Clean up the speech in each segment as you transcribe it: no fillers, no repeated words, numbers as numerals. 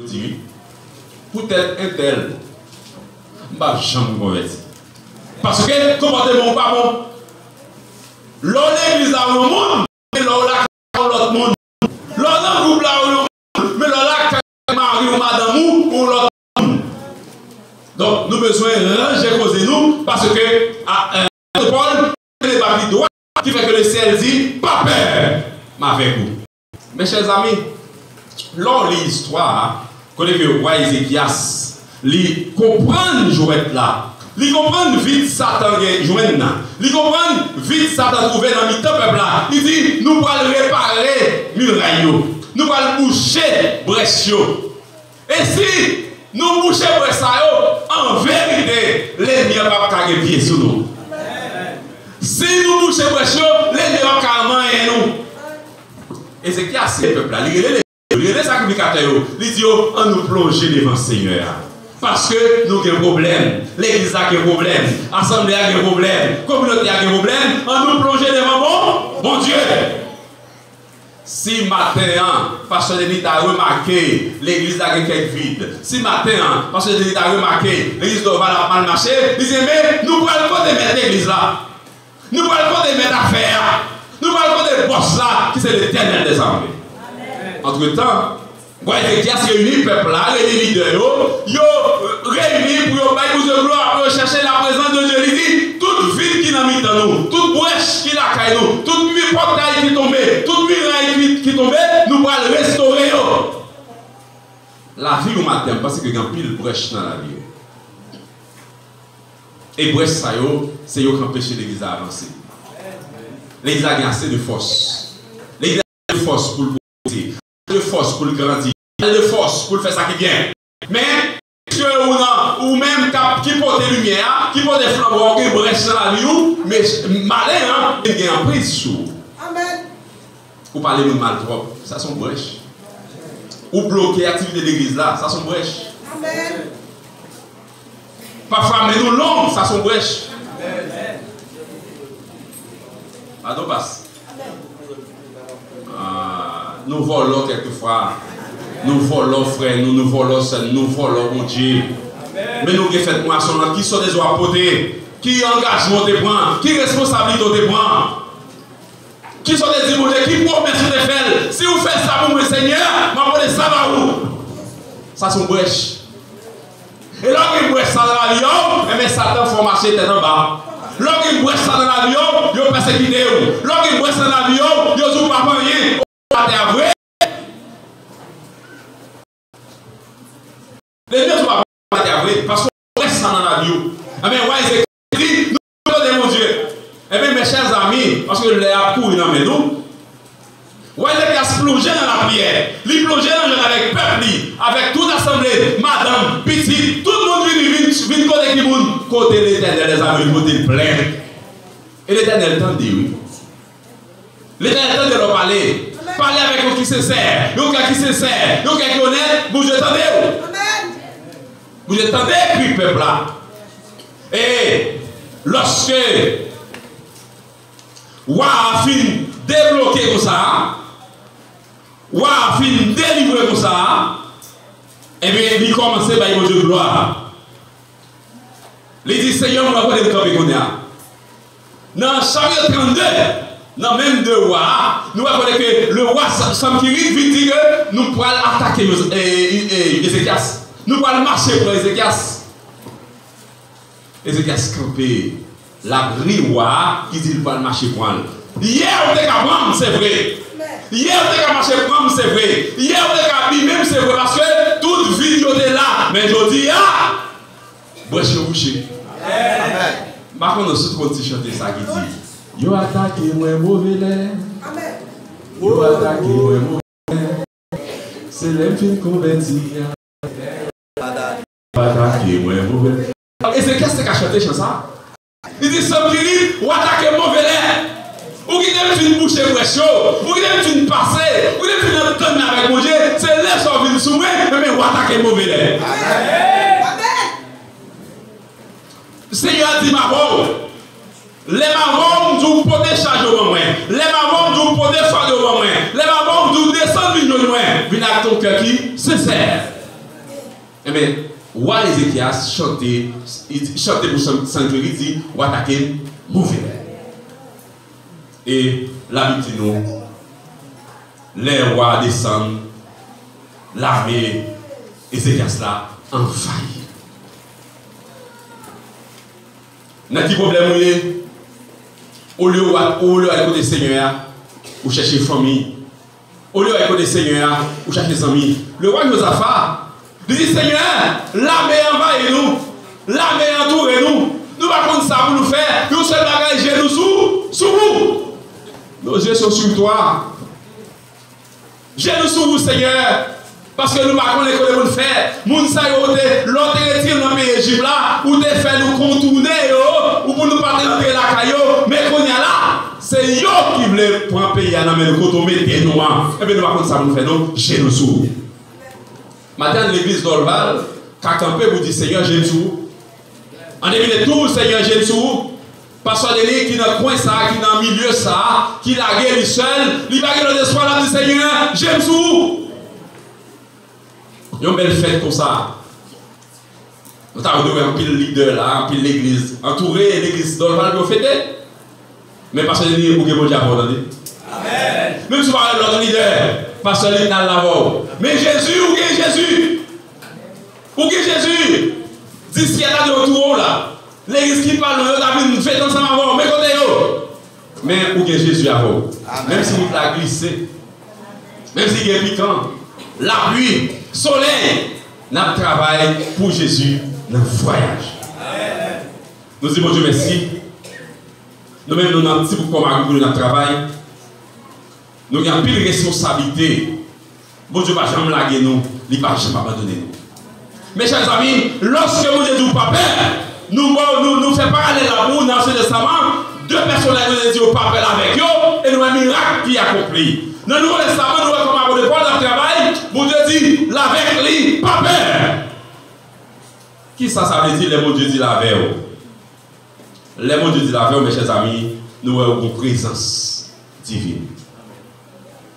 dis, peut-être un tel, je ne vais jamais convertir. Parce que comportement pas bon. L'on l'église à un monde, mais l'on l'a l'autre monde. L'on a un groupe là où l'on mais l'on l'a mari ou madame ou l'autre monde. Donc nous besoin de ranger cause nous parce que Paul les papiers droits qui fait que le ciel dit pas peur, mais avec vous. Mes chers amis, l'on lit l'histoire, connaît que le roi Ézéchias, il comprend jouet là. Il comprend vite Satan joindre. Il comprend vite Satan trouver dans le peuple là. Il dit nous allons réparer muraille. Nous allons boucher brèche. Et si nous bouchons brèche en vérité, l'ennemi va pas carrer pied sur nous. Si nous bouchons brèche, l'ennemi va carrer nous. Et c'est qui a ce peuple là. Les sacrificateurs, ils disent on nous plonger devant le Seigneur. Parce que nous avons un problème, l'église a un problème, l'assemblée a un problème, la communauté a un problème, on nous plonge devant bon Dieu. Si matin, parce que Denis a remarqué, l'église a un vide. Si matin, parce que Denis a remarqué, l'église doit mal marcher, il dit mais nous parlons pas de mettre l'église là. Nous parlons pas de mettre affaire. Nous parlons pas de boss là, qui c'est l'Éternel des armées. Entre-temps, Ézéchias réunit le peuple là, les leaders, ils réunis pour de gloire, pour chercher la présence de Dieu. Il dit, toute ville qui n'a mis dans nous, toute brèche qui l'a caillé nous, toute portail qui tombait, toute muraille qui tombait, nous allons restaurer. La vie au matin, parce qu'il y a une pile brèche dans la vie. Et brèche, c'est eux qui empêchent l'église à avancer. L'église a assez de force. L'église a de force pour le porter, de force pour le grandir. De force pour faire ça qui vient. Mais, ou même qui porte des lumières, qui porte des flambeaux, qui brèche dans la vie, mais malin, il y a un prise sous. Amen. Ou parler de mal propre, ça sont brèches. Ou bloquer l'activité de l'église là, ça sont brèches. Amen. Parfois, mais nous l'homme, ça sont brèches. Amen. Pardon, passe. Nous volons quelquefois. Nous volons frère, nous volons seul, nous volons mon Dieu. Amen. Mais nous qui faisons moisson, qui sont des oies potées, qui engagement te prend, qui responsabilité te prend, qui sont des immortels, qui promessent de faire. Si vous faites ça pour le Seigneur, je vais ça va où? Ça sont brèches. Et là, il brèche ça dans l'avion, mais Satan faut marcher tête en bas. Là, il brèche ça dans l'avion, il va persécuter. Là, il brèche ça dans l'avion, il ne joue pas rien. C'est vrai. Les deux sont pas vrai, parce qu'on reste dans la vie. Eh bien, ouais, c'est dit, nous sommes mon Dieu. Eh bien, mes chers amis, parce que les a couru dans mes nous, ouais, les a se plongé dans la prière, les plonger dans avec peuple, avec toute l'assemblée, madame, petit, tout le monde vient côté qui monde, côté l'Éternel, les amis, côté plein. Et l'Éternel t'a dit oui. L'Éternel t'a dit leur parler. Parler avec eux qui se sert, nous qui se sert, nous qui honnête, vous attendez. Vous entendez, puis peuple là. Et lorsque Wa fin débloqué comme ça, Wa fin délivré comme ça, et bien il commence par y de gloire. Il dit Seigneur, on va voir les camps qu'on a. Dans chapitre 32, dans même de Wa, nous allons voir que le roi Samkirik vient dire que nous pourrons attaquer Ézéchias. Nous allons marcher pour Ézéchias. Ézéchias campé. La roi qui dit qu'il va marcher pour elle. Hier, on était qu'à prendre, c'est vrai. Hier, on était qu'à marcher pour elle, c'est vrai. Hier, on était qu'à même, c'est vrai. Parce que toute vie, était là. Mais je dis, brèche bouché. Amen. Par contre, nous avons chanté ça qui dit yo attaqué moi mauvais l'air. Amen. Yo attaqué moi mauvais l'air. C'est l'infini converti. Et c'est qu'est-ce que a chanté ça? Il dit ça qui dit ou attaquer mauvais l'air. Ou qui devait une bouche chaud, ou qui devait une passer, ou qui devait une entendre avec mon Dieu, c'est l'air sur une soumet, mais ou attaquer mauvais l'air. Amen. Seigneur dit ma bonne. Les mamans du poder charger au moment. Les mamans du poder faire au moment. Les mamans du descendre au moment. Viens à ton cœur qui sincère. Eh bien, roi Ézéchias chantait pour sanctuaire, il dit, ou attaquer mauvais. Et la Bible dit nous, les rois descendent, l'armée Ézéchias là envahit. N'a qui problème au lieu d'aller côté Seigneur, ou chercher famille. Au lieu d'aller côté Seigneur, ou chercher des amis. Le roi Josaphat, il dit Seigneur, l'armée envahit nous, l'armée entoure nous. Nous pas contre ça pour nous faire. Nous seul bagage, j'ai nous sous vous. Nos yeux sont sur toi. J'ai nous sous vous, Seigneur. Parce que nous ne pouvons pas nous faire. Nous savons l'autre retire dans le pays Égypte là, ou te fait nous contourner, ou pour nous pas rentrer la caillou. Mais qu'on y a là, c'est eux qui veulent prendre le pays à la main, nous nous mettons nous. Et bien nous ne pouvons pas nous faire, nous, j'ai nous sous. Maintenant, l'église d'Orval, quand on peut vous dire Seigneur, j'ai nous sous. En début de tout, Seigneur, j'ai nous sous. Parce que les qui dans le coin ça, qui dans le milieu ça, qui la guerre seul, il va gagner l'espoir là du Seigneur, j'aime sous. Il y a une belle fête comme ça. Nous avons un pile leader là, un pile l'église, entouré l'église d'Orval pour fêter. Mais parce que les gens ont bon diable, attendez. Amen. Même si vous parlez de l'autre leader, parce que les gens l'ont. Mais Jésus, où est Jésus? Où est Jésus? Dis ce qu'il y a là de retour là. L'église qui parle, nous avons fait ensemble avant, mais côté yo. Mais où est Jésus avant? Même si vous l'avez glissé, même si il est piquant, la pluie, soleil, nous travaillons pour Jésus dans le voyage. Nous disons, bon Dieu, merci. Nous-mêmes, nous avons un petit peu comme notre travail. Nous avons plus de responsabilité. Bon Dieu, pas jamais laguer nous, il ne va jamais abandonner nous. Mes chers amis, lorsque vous dites pas peur, nous faisons parallèle à vous dans ce testament, deux personnages nous disent pas peur avec eux, et nous avons un miracle qui est accompli. Dans le Nouveau Testament, nous voyons comment de Paul dans le travail, vous Dieu dit, l'avec lui, pas peur. Qui ça veut dire, les mots Dieu dit l'avec eux? Les mots Dieu dit l'avec eux, mes chers amis, nous voyons une présence divine.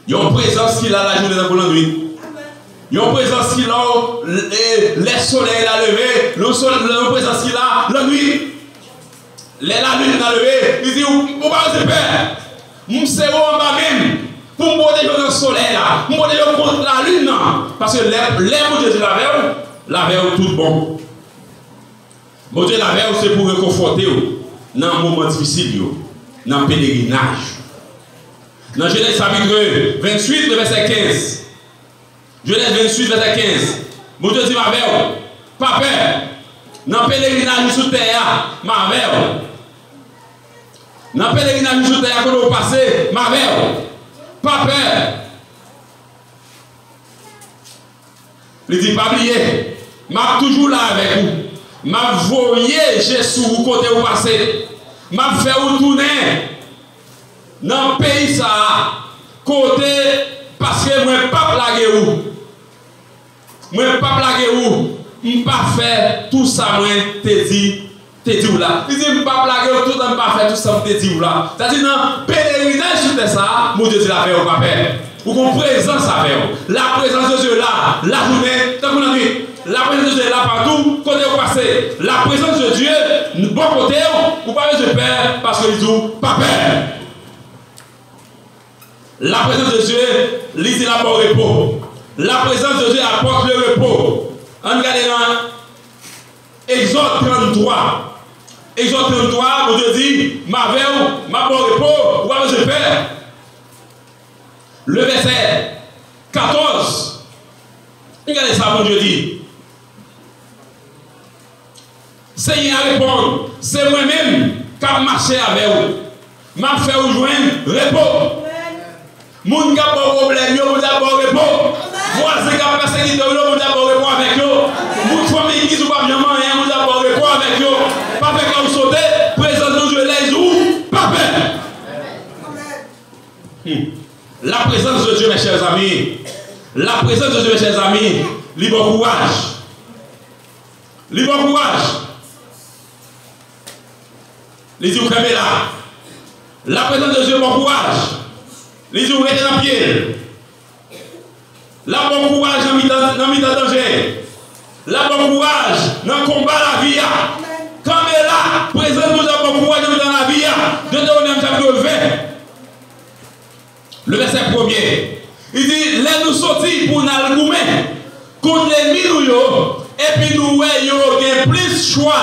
Il y a une présence qui est là la journée dans la nuit. Il y a une présence qui est là, les soleils la levé, le une présence qui est là, la nuit. La lune la levé, il dit, on va se faire. Nous sommes en bas même. Pour me protéger dans le soleil là, pour me protéger contre la lune. Parce que l'air, mon Dieu, la veille, tout bon. Mon Dieu, la veille, c'est pour réconforter dans un moment difficile, dans le pèlerinage. Dans Genèse chapitre 28, verset 15. Genèse 28, verset 15. Mon Dieu dit, ma veille, pas peur. Dans le pèlerinage sous terre, ma veille. Dans le pèlerinage sous terre, quand vous passez, ma veille. Pas peur. Il dit, pas oublier. Je suis toujours là avec vous. Je voyais Jésus où côté où passer. Je vais vous tourner dans le pays ça. Côté parce que moi pas blaguer où. Moi pas blaguer où. Je ne pas faire tout ça moi te dit là. Il dit je ne pas blaguer tout ça, pas faire tout ça te dit là. C'est-à-dire non, pèlerinage sur ça, mon Dieu dit la paix au papa. Ou qu'on présence avec vous. La présence de Dieu là, la journée, tant qu'on a nuit. La présence de Dieu est là partout, côté où passer. La présence de Dieu, bon côté où, ou pas de peur, parce que les gens, pas peur. La présence de Dieu, lisez la bon repos. La présence de Dieu apporte le repos. On regarde dans Exode 33. Exode 33, mon Dieu dit, ma veille, ma bon repos, ou pas de peur. Le verset 14. Regardez ça, mon Dieu dit. Seigneur répond, c'est moi-même qui a marché avec vous. M'a fait vous joindre repos. Moun qui a pas problème, vous avez pas repos. Voisin qui a passé qui vous avez pas repos avec vous. Moun famille qui sont pas bien rien, vous avez pas repos avec vous. Pas fait comme sauter, présence de Dieu les ou pas peur. La présence de Dieu, mes chers amis. La présence de Dieu, mes chers amis. Libre courage. Libre courage. Les yeux fermés là. La présence de Dieu, bon courage. Les yeux restés dans le pied. La bon courage dans le danger. la bon courage dans le combat la vie. Quand elle est là, présente-nous dans bon courage dans la vie. Deutéronome chapitre 20. Le verset 1er. Il dit, là nous sortis pour nous goumer contre l'ennemi nous et puis nous voyons plus choix,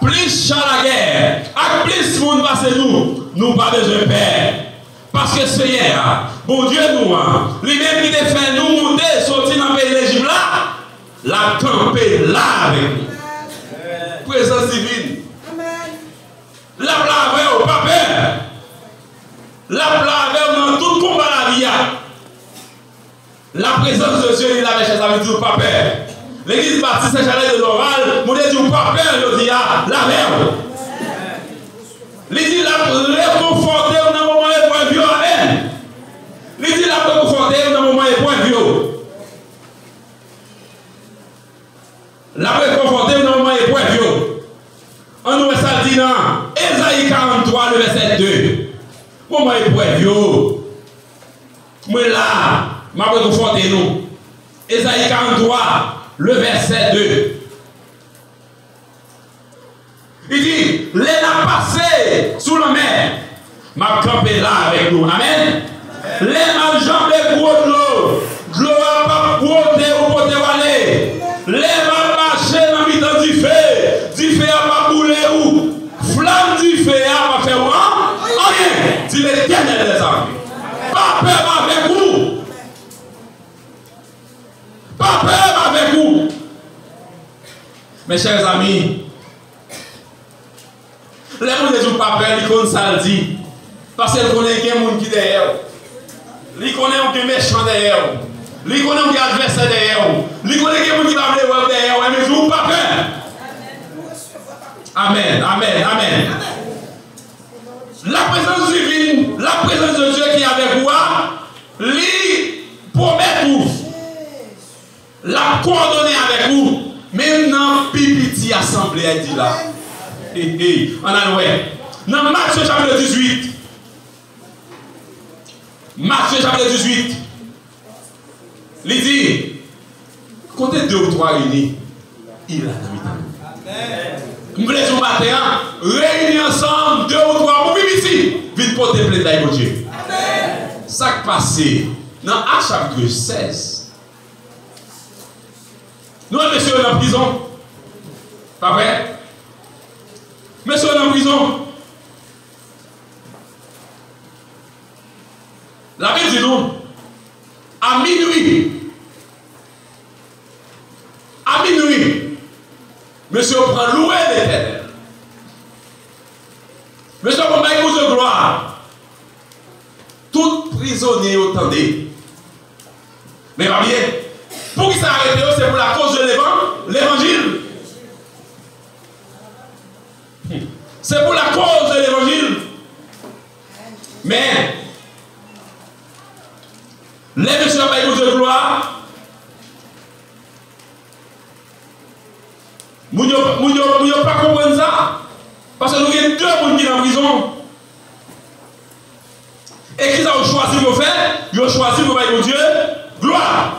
plus char la guerre, avec plus monde passer nous pas besoin de paix. Parce que Seigneur, bon Dieu nous, lui-même qui te fait nous monter, sortir dans le pays d'Égypte là, la camper là avec nous. Présence divine. La plave, pas peur. La plave dans tout combat la vie. La présence de Dieu, il avait chez sa vie, pas peur. L'église baptiste Saint-Chalet de l'Oral, mon Dieu dit pas peur, il dit la merde. Il dit la réconforter dans le moment épreuve, amen. Il dit la réconforter dans le moment épreuve. La réconforter dans le moment épreuve. On nous ça dit dans Ésaïe 43, le verset 2. Moment épreuve. Moi là, ma réconforter nous. Ésaïe 43. Le verset 2. Il dit, les a passé sous la mer, m'a campé là avec nous. Amen. Les m'a jambé gros de l'eau a pas porté ou porté aller. Les m'a marché dans le milieu du feu a pas boulé ou, flamme du feu a pas fait rien. Dit l'Éternel des armées. Pas peur avec vous. Pas peur avec vous. Mes chers amis, les gens ne disent pas peur, ils connaissent ça le dit. Parce qu'ils connaissent qu'il y a des gens qui sont derrière. Ils connaissent qu'il y a des méchants derrière. Ils connaissent qu'il y a des adversaires derrière. Ils connaissent qu'il y a des gens qui vont derrière. Mais ils n'ont pas peur. Amen, amen, amen. La présence divine, la présence de Dieu qui est avec vous, lui promet tout. La coordonner avec vous, même dans Pipiti Assemblée, elle dit là. On a ouais. Dans Matthieu chapitre 18. Matthieu chapitre 18. Il dit, côté 2 ou 3 réunis, il a dans nous. Nous voulons matin, réunir ensemble 2 ou 3 pour Pipiti. Vite porter plein d'aïe, mon Dieu. Ça qui passe dans Actes chapitre 16. Nous, monsieur, on est en prison. Pas vrai? Monsieur, on est en prison. La Bible dit nous, à minuit, monsieur prend louer l'Éternel. Monsieur prend l'épouse de gloire. Tout prisonnier attendait. Mais pas bien. Pour qui s'arrête, c'est pour la cause de l'évangile. C'est pour la cause de l'évangile. Mais, les messieurs de gloire, nous ne pas comprendre ça. Parce que nous avons 2 personnes qui sont en prison. Et qui ont choisi de faire, ils ont choisi de faire Dieu gloire.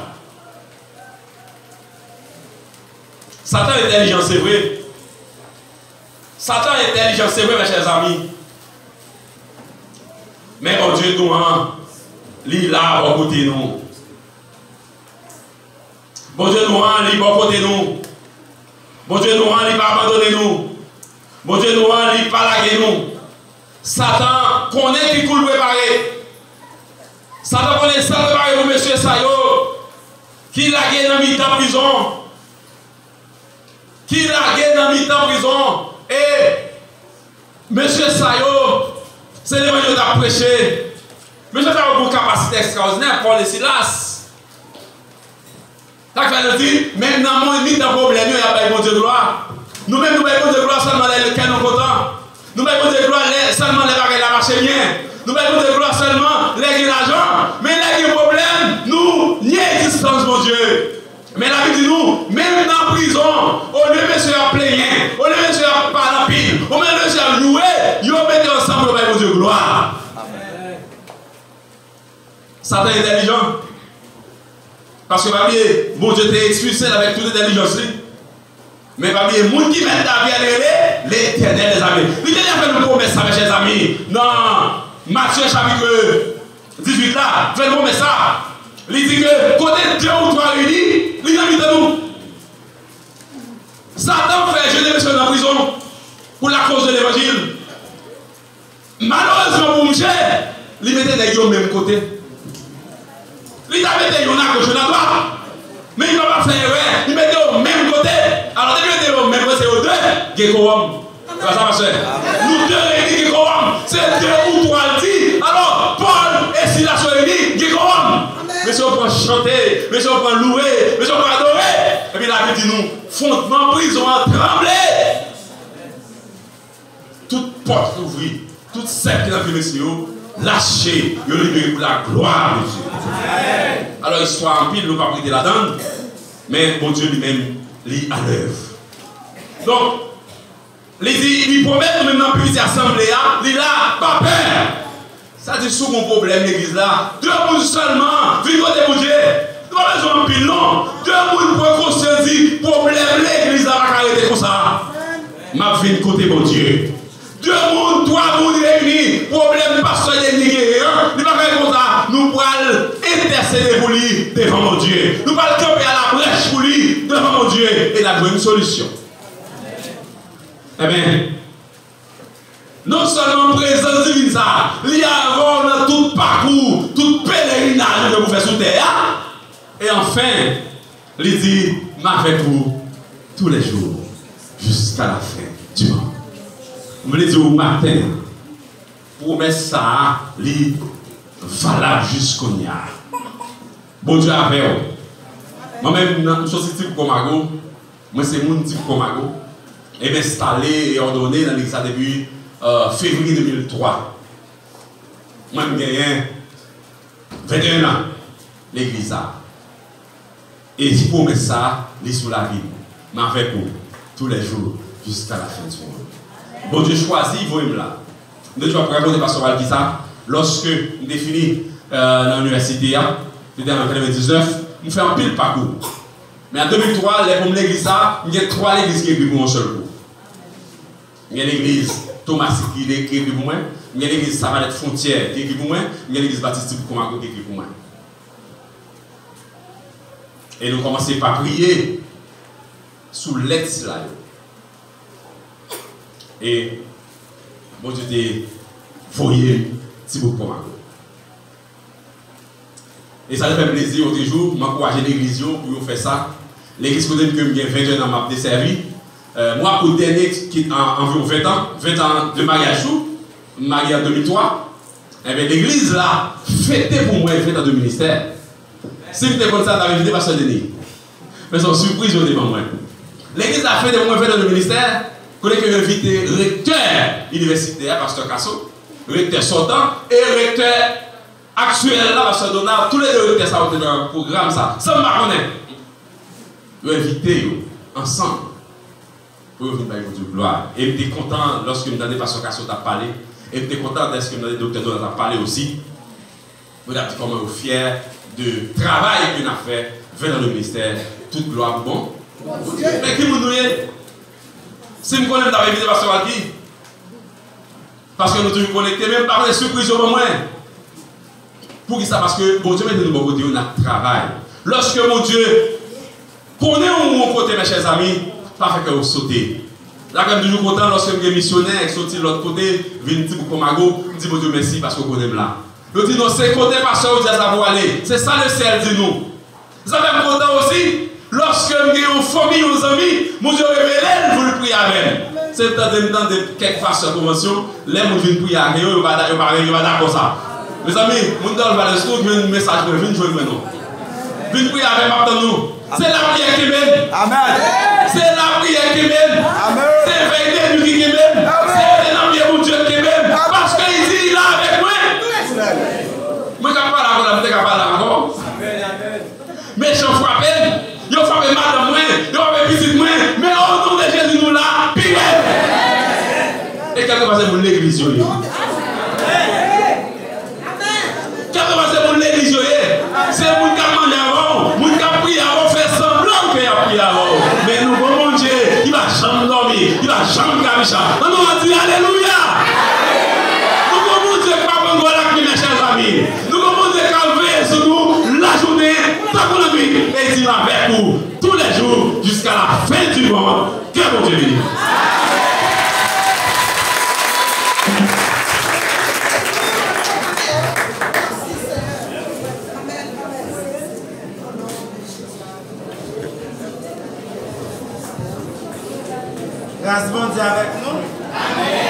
Satan est intelligent, c'est vrai. Satan est intelligent, c'est vrai, mes chers amis. Mais bon Dieu, nous, il est là, au côté de nous. Bon Dieu, nous, il est au côté de nous. Bon Dieu, nous, il va abandonner nous. Bon Dieu, nous, il va laguer nous. Satan connaît qui coule préparé. Satan connaît ça préparé pour monsieur Sayo. Qui lagué dans mi-temps prison. Qui lagué dans mi-temps prison. Et monsieur Sayo, c'est l'évangile qui a prêché. Monsieur Sayo a une capacité extraordinaire pour les Silas. Ça fait le dire, même dans mon mi-temps problème, il y a pas de bon Dieu de gloire. Nous-mêmes, nous avons de gloire seulement les canons contents. Nous avons de gloire seulement les bagages la marche bien. Nous avons de gloire seulement les l'argent. Mais les problèmes, nous, n'y a existence, mon Dieu. Mais la Bible dit nous, même dans la prison, au lieu de monsieur à plaigner, au lieu de monsieur à parler en pile, au lieu de monsieur à louer, ils ont mis ensemble le Bible de gloire. Satan est intelligent. Parce que bon Dieu t'a expulsé avec toute intelligence. Mais pas bien, les gens qui mettent la vie à l'Éternel des amis. Il a fait une promesse, mes chers amis. Non, Matthieu chapitre 18 là, fait une promesse ça. Il dit que côté 2 ou 3 réunis, il a mis de nous. Satan fait jeter les gens en prison pour la cause de l'évangile. Malheureusement pour Michel, il mettait des gens au même côté. Il a mis des gens à gauche et à droite. Mais il ne va pas faire erreur. Il mettait au même côté. Alors, il mettait au même côté, c'est aux deux qui est corrompu. Ça, ma soeur. Nous deux réunis qui est corrompu. C'est 2 ou 3 dit. Alors, Paul et Silas sont réunis qui est corrompu. Mais si on peut chanter, mais si on peut louer, mais si on peut adorer. Et puis la Bible dit nous, fondement prison a tremblé. Toute porte ouvrie, toute secte qui a fait messieurs, lâchez, vous libérez pour la gloire de Dieu. Alors, histoire en pile, nous ne pouvons pas prêter là-dedans, mais bon Dieu lui-même, lit à l'œuvre. Donc, il promet nous-mêmes dans la petite assemblée, il a pas peur. Ça dit sous mon problème, l'église là. 2 personnes seulement, vivre de Dieu. Nous avons besoin de pile, non. 2 personnes pour conscience du problème, l'église là va arrêter comme ça. Ma vie de côté, mon Dieu. 2 personnes, 3 personnes réunis, problème pasteur de l'Église, nous ne pas comme ça. Nous pourrons intercéder pour lui devant mon Dieu. Nous pourrons camper à la brèche pour lui devant mon Dieu. Et la bonne solution. Eh bien, non seulement présence divine ça, il y a avant dans tout parcours, tout pèlerinage que vous faites sous terre. Et enfin, il dit, m'a fait pour tous les jours, jusqu'à la fin du monde. Je me dis au matin, promesse ça, il valable jusqu'au nia. Bon Dieu a fait. Moi-même, dans une société comme Comago, moi c'est mon type Comago, et m'installer et ordonné dans l'église depuis février 2003. Moi, j'ai gagné 21 ans, l'église. Et si pour mettre ça, il est sous la vie. Mais fait pour tous les jours, jusqu'à la fin du monde. Bon Dieu choisit, vous me là. Nous allons raconter Pasteur qui ça. Lorsque nous définissons dans l'université, c'était en 1999, nous faisons un pile parcours. Mais en 2003, pour l'église, il y a 3 églises qui écrivent pour un seul coup. Il y a l'église Thomas qui écrit pour moi, il y a l'église Savanette Frontière qui écrit pour moi, il y a l'église Baptiste Comago qui écrit pour moi. Et nous commençons par prier sous l'aide de cela. Et bon Dieu t'a voyé Thibaut Comago. Et ça me fait plaisir au jour, m'encourager l'église pour faire ça. L'église que j'ai 20 ans m'a desservi. Moi, pour le dernier qui a environ 20 ans de mariage, marié en 2003, eh bien, l'église là, fêtait pour moi, fête de ministère. Si vous êtes comme ça, vous avez invité Pasteur Denis. Mais c'est une surprise au devant moi. L'église a fait de moi, fête de ministère, qu'on a invité recteur universitaire, Pasteur Casso, recteur sortant et recteur actuel là, Pasteur Donald, tous les deux recteurs ça ont été dans le programme ça. Ça m'a connaît. Vous invitez ensemble. Pour venir par votre gloire. Et j'étais content lorsque je me donnais Pasteur Casso t'a parlé. Et j'étais content lorsque je me donnais Docteur Donald t'a parlé aussi. Vous êtes comment fiers de travail qu'on a fait vers le ministère. Toute gloire bon. Mais qui vous nous est? Si vous connaissez d'avoir invité Pasteur Alki, parce que nous sommes connectés, même par les surprises au moins. Pour qui ça? Parce que bon Dieu met de nous bon côté, on a travail. Lorsque mon Dieu connaît mon côté, mes chers amis, pas fait que vous sautez. Là, quand je suis toujours content, lorsque je suis missionnaire, je sorti de l'autre côté, je viens pour Comago, je dis mon Dieu merci parce que vous connaissez là. Je dis non, c'est côté pasteur, vous dites ça pour aller. C'est ça le ciel dit nous. Vous avez un content aussi, lorsque je suis en famille, aux amis, mon Dieu révèle, vous le priez avec. C'est dans de quelques pasteurs convention, les gens viennent prier avec eux, ils vont d'accord ça. Mes amis, mon Dieu va le stock, un message pour venir jouer maintenant. Venez prier avec nous. C'est la prière qui mène. Amen. C'est la prière qui mène. Amen. C'est veiller qui mène. C'est l'envie de Dieu qui mène. Parce qu'il dit là avec moi. Moi, je ne suis pas là encore. Mais je suis frappé. Je suis frappé madame moi. Je suis frappé petite moi. Mais au nom de Jésus, nous là. Pire. Et quelque part, c'est pour l'église. Quelque part, c'est pour l'église. C'est pour le monde avant. On nous dit Alléluia. Nous commençons à prendre la mes chers amis. Nous commençons à veiller sur nous la journée, tant qu'on a vu, et il va avec nous tous les jours jusqu'à la fin du monde. Que bon Dieu bénisse. Grâce bon Dieu avec nous. Amen.